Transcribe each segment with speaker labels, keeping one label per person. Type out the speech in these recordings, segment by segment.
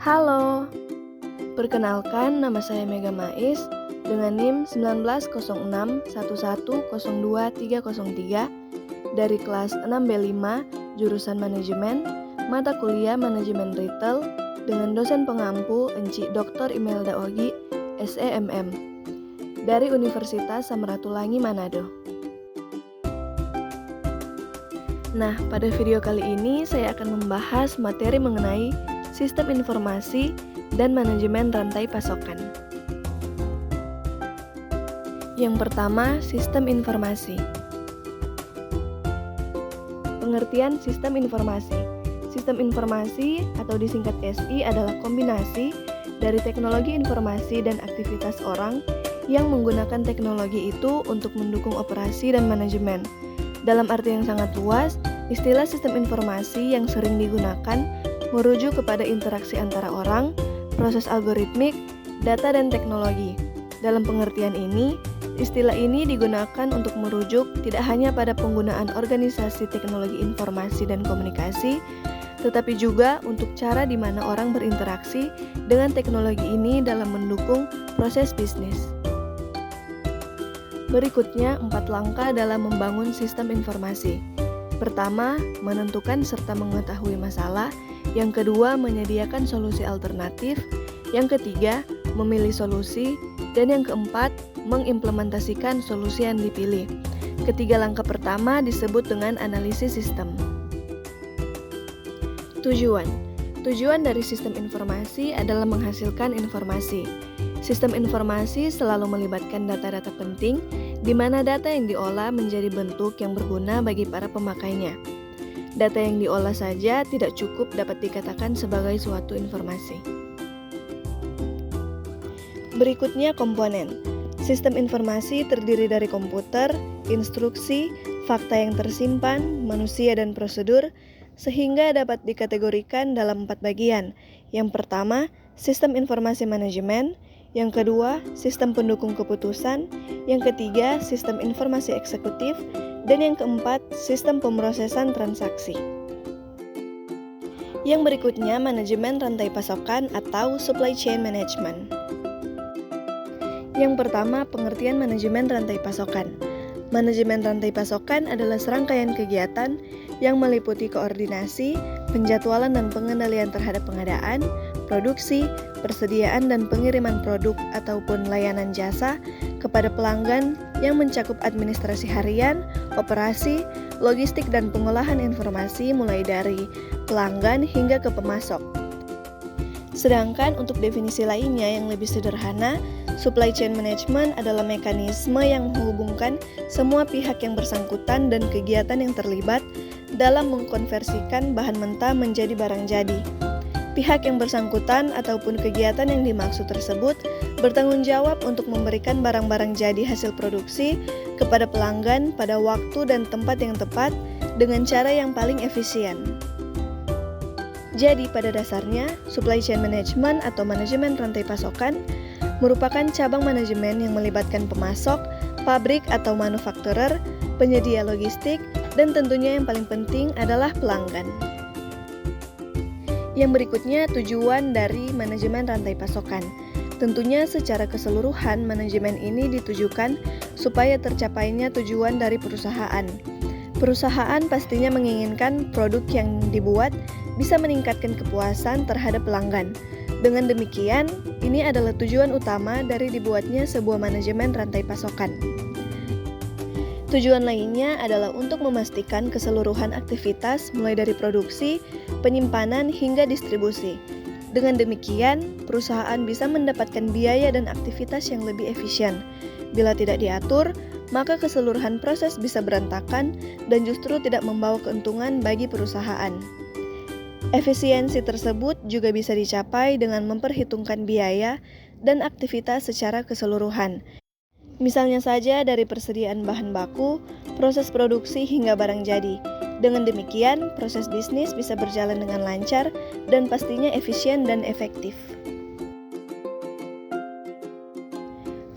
Speaker 1: Halo, perkenalkan nama saya Mega Mais dengan NIM 190611020303 dari kelas 6B5 jurusan Manajemen, mata kuliah Manajemen Retail dengan dosen pengampu Enci Dr. Imelda Ogi, SEMM, dari Universitas Samratulangi Manado. Nah, pada video kali ini saya akan membahas materi mengenai sistem informasi dan manajemen rantai pasokan. Yang pertama, sistem informasi. Pengertian sistem informasi. Sistem informasi atau disingkat SI adalah kombinasi dari teknologi informasi dan aktivitas orang yang menggunakan teknologi itu untuk mendukung operasi dan manajemen. Dalam arti yang sangat luas, istilah sistem informasi yang sering digunakan merujuk kepada interaksi antara orang, proses algoritmik, data dan teknologi. Dalam pengertian ini, istilah ini digunakan untuk merujuk tidak hanya pada penggunaan organisasi teknologi informasi dan komunikasi, tetapi juga untuk cara di mana orang berinteraksi dengan teknologi ini dalam mendukung proses bisnis. Berikutnya, 4 langkah dalam membangun sistem informasi. Pertama, menentukan serta mengetahui masalah. Yang kedua, menyediakan solusi alternatif. Yang ketiga, memilih solusi. Dan yang keempat, mengimplementasikan solusi yang dipilih. Ketiga langkah pertama disebut dengan analisis sistem. Tujuan. Tujuan dari sistem informasi adalah menghasilkan informasi. Sistem informasi selalu melibatkan data-data penting, di mana data yang diolah menjadi bentuk yang berguna bagi para pemakainya. Data yang diolah saja tidak cukup dapat dikatakan sebagai suatu informasi. Berikutnya komponen. Sistem informasi terdiri dari komputer, instruksi, fakta yang tersimpan, manusia dan prosedur, sehingga dapat dikategorikan dalam 4 bagian. Yang pertama, sistem informasi manajemen. Yang kedua, sistem pendukung keputusan. Yang ketiga, sistem informasi eksekutif. Dan yang keempat, sistem pemrosesan transaksi. Yang berikutnya, manajemen rantai pasokan atau supply chain management. Yang pertama, pengertian manajemen rantai pasokan. Manajemen rantai pasokan adalah serangkaian kegiatan yang meliputi koordinasi, penjadwalan dan pengendalian terhadap pengadaan, produksi, persediaan dan pengiriman produk ataupun layanan jasa kepada pelanggan yang mencakup administrasi harian, operasi, logistik dan pengolahan informasi mulai dari pelanggan hingga ke pemasok. Sedangkan untuk definisi lainnya yang lebih sederhana, supply chain management adalah mekanisme yang menghubungkan semua pihak yang bersangkutan dan kegiatan yang terlibat dalam mengkonversikan bahan mentah menjadi barang jadi. Pihak yang bersangkutan ataupun kegiatan yang dimaksud tersebut bertanggung jawab untuk memberikan barang-barang jadi hasil produksi kepada pelanggan pada waktu dan tempat yang tepat dengan cara yang paling efisien. Jadi pada dasarnya, supply chain management atau manajemen rantai pasokan merupakan cabang manajemen yang melibatkan pemasok, pabrik atau manufakturer, penyedia logistik, dan tentunya yang paling penting adalah pelanggan. Yang berikutnya, tujuan dari manajemen rantai pasokan. Tentunya secara keseluruhan manajemen ini ditujukan supaya tercapainya tujuan dari perusahaan. Perusahaan pastinya menginginkan produk yang dibuat bisa meningkatkan kepuasan terhadap pelanggan. Dengan demikian, ini adalah tujuan utama dari dibuatnya sebuah manajemen rantai pasokan. Tujuan lainnya adalah untuk memastikan keseluruhan aktivitas mulai dari produksi, penyimpanan hingga distribusi. Dengan demikian, perusahaan bisa mendapatkan biaya dan aktivitas yang lebih efisien. Bila tidak diatur, maka keseluruhan proses bisa berantakan dan justru tidak membawa keuntungan bagi perusahaan. Efisiensi tersebut juga bisa dicapai dengan memperhitungkan biaya dan aktivitas secara keseluruhan. Misalnya saja dari persediaan bahan baku, proses produksi hingga barang jadi. Dengan demikian, proses bisnis bisa berjalan dengan lancar dan pastinya efisien dan efektif.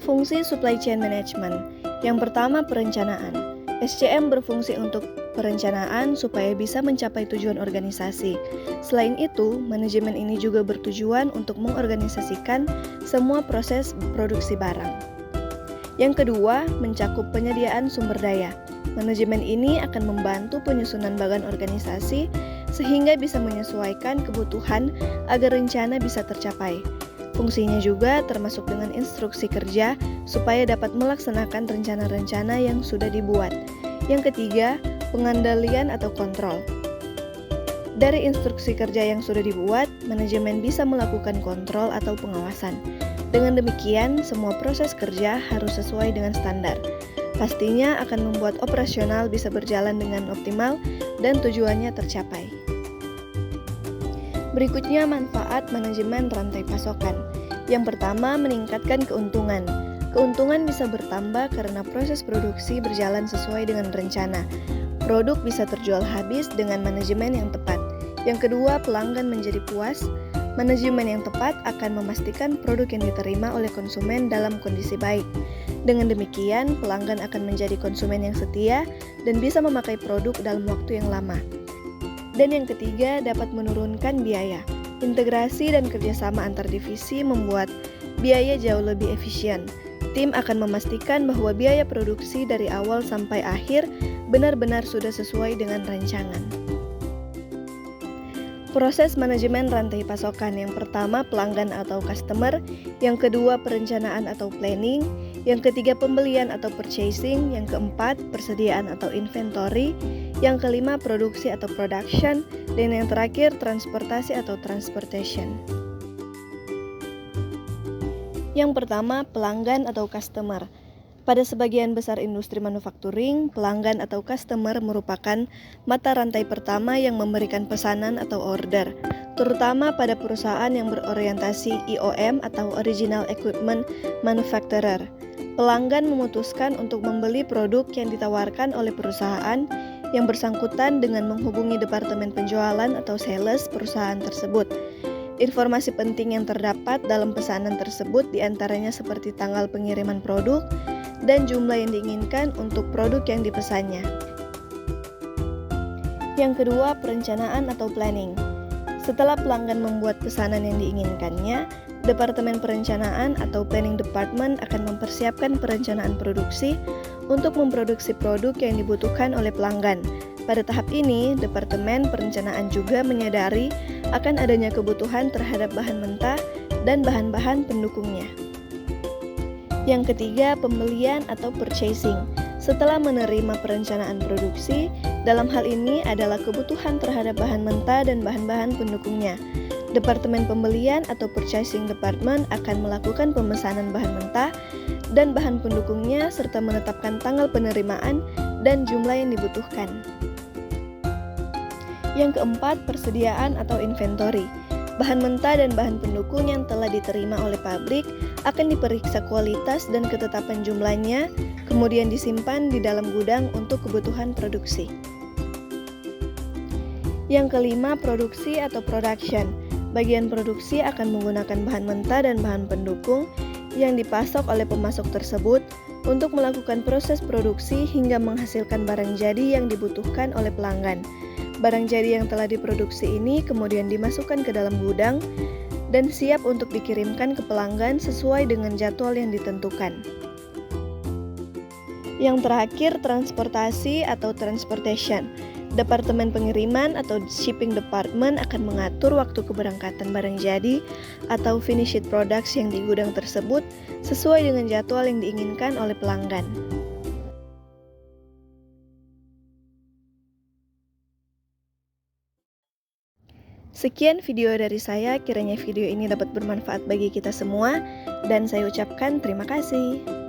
Speaker 1: Fungsi supply chain management. Yang pertama, perencanaan. SCM berfungsi untuk perencanaan supaya bisa mencapai tujuan organisasi. Selain itu, manajemen ini juga bertujuan untuk mengorganisasikan semua proses produksi barang. Yang kedua, mencakup penyediaan sumber daya. Manajemen ini akan membantu penyusunan bagan organisasi sehingga bisa menyesuaikan kebutuhan agar rencana bisa tercapai. Fungsinya juga termasuk dengan instruksi kerja supaya dapat melaksanakan rencana-rencana yang sudah dibuat. Yang ketiga, pengandalian atau kontrol. Dari instruksi kerja yang sudah dibuat, manajemen bisa melakukan kontrol atau pengawasan. Dengan demikian, semua proses kerja harus sesuai dengan standar. Pastinya akan membuat operasional bisa berjalan dengan optimal dan tujuannya tercapai. Berikutnya, manfaat manajemen rantai pasokan. Yang pertama, meningkatkan keuntungan. Keuntungan bisa bertambah karena proses produksi berjalan sesuai dengan rencana. Produk bisa terjual habis dengan manajemen yang tepat. Yang kedua, pelanggan menjadi puas. Manajemen yang tepat akan memastikan produk yang diterima oleh konsumen dalam kondisi baik. Dengan demikian, pelanggan akan menjadi konsumen yang setia dan bisa memakai produk dalam waktu yang lama. Dan yang ketiga, dapat menurunkan biaya. Integrasi dan kerjasama antar divisi membuat biaya jauh lebih efisien. Tim akan memastikan bahwa biaya produksi dari awal sampai akhir benar-benar sudah sesuai dengan rancangan. Proses manajemen rantai pasokan. Yang pertama, pelanggan atau customer. Yang kedua, perencanaan atau planning. Yang ketiga, pembelian atau purchasing. Yang keempat, persediaan atau inventory. Yang kelima, produksi atau production. Dan yang terakhir, transportasi atau transportation. Yang pertama, pelanggan atau customer. Pada sebagian besar industri manufacturing, pelanggan atau customer merupakan mata rantai pertama yang memberikan pesanan atau order, terutama pada perusahaan yang berorientasi IOM atau Original Equipment Manufacturer. Pelanggan memutuskan untuk membeli produk yang ditawarkan oleh perusahaan yang bersangkutan dengan menghubungi departemen penjualan atau sales perusahaan tersebut. Informasi penting yang terdapat dalam pesanan tersebut diantaranya seperti tanggal pengiriman produk dan jumlah yang diinginkan untuk produk yang dipesannya. Yang kedua, perencanaan atau planning. Setelah pelanggan membuat pesanan yang diinginkannya, Departemen Perencanaan atau Planning Department akan mempersiapkan perencanaan produksi untuk memproduksi produk yang dibutuhkan oleh pelanggan. Pada tahap ini, Departemen Perencanaan juga menyadari akan adanya kebutuhan terhadap bahan mentah dan bahan-bahan pendukungnya. Yang ketiga, pembelian atau purchasing. Setelah menerima perencanaan produksi, dalam hal ini adalah kebutuhan terhadap bahan mentah dan bahan-bahan pendukungnya. Departemen pembelian atau purchasing department akan melakukan pemesanan bahan mentah dan bahan pendukungnya serta menetapkan tanggal penerimaan dan jumlah yang dibutuhkan. Yang keempat, persediaan atau inventory. Bahan mentah dan bahan pendukung yang telah diterima oleh pabrik akan diperiksa kualitas dan ketetapan jumlahnya, kemudian disimpan di dalam gudang untuk kebutuhan produksi. Yang kelima, produksi atau production. Bagian produksi akan menggunakan bahan mentah dan bahan pendukung yang dipasok oleh pemasok tersebut untuk melakukan proses produksi hingga menghasilkan barang jadi yang dibutuhkan oleh pelanggan. Barang jadi yang telah diproduksi ini kemudian dimasukkan ke dalam gudang dan siap untuk dikirimkan ke pelanggan sesuai dengan jadwal yang ditentukan. Yang terakhir, transportasi atau transportation. Departemen pengiriman atau shipping department akan mengatur waktu keberangkatan barang jadi atau finished products yang di gudang tersebut sesuai dengan jadwal yang diinginkan oleh pelanggan. Sekian video dari saya, kiranya video ini dapat bermanfaat bagi kita semua, dan saya ucapkan terima kasih.